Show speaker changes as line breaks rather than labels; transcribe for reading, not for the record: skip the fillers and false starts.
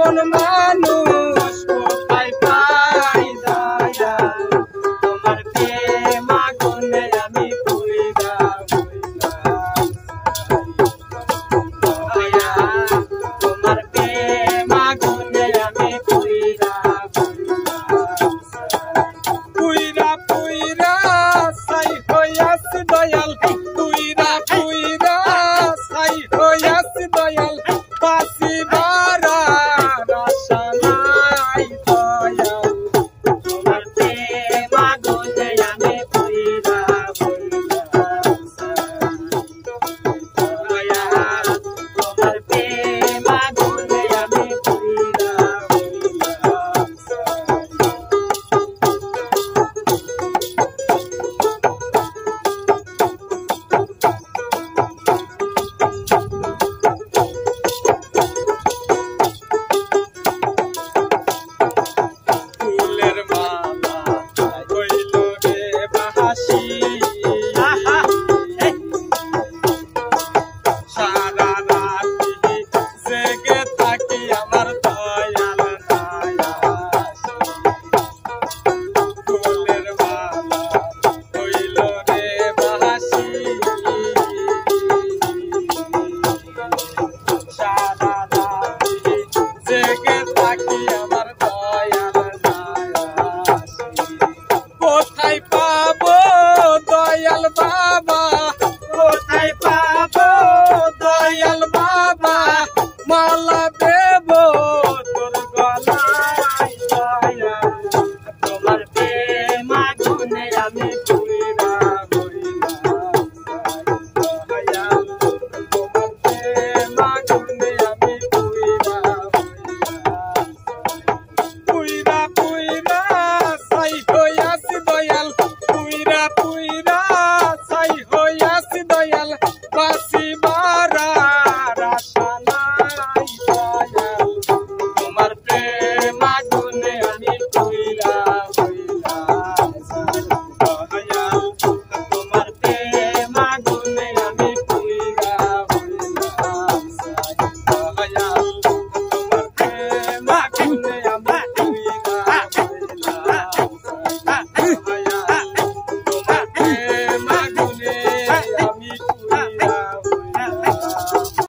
আপন মানুষ কোথায় পাই দয়া তোমার প্রেম আগুনে আমি পুইরা দয়া তোমার প্রেম আগুনে আমি পুইরা পুইরা পুইরা সাই হইয়াছি দয়াল পুইরা পুইরা সাই হইয়াছি দয়াল বাঁচিবার আশা নাই দয়াল তোমার প্রেম আগুনে আমি পুইরা দয়াল তোমার প্রেম আগুনে আমি পুইরা ফুলের মালা হইল রে বাহাসি সারা রাতি জেগে থাকি আমার দয়াল নায়াসি ফুলের মালা হইল রে বাহাসি সারা রাতি জেগে থাকি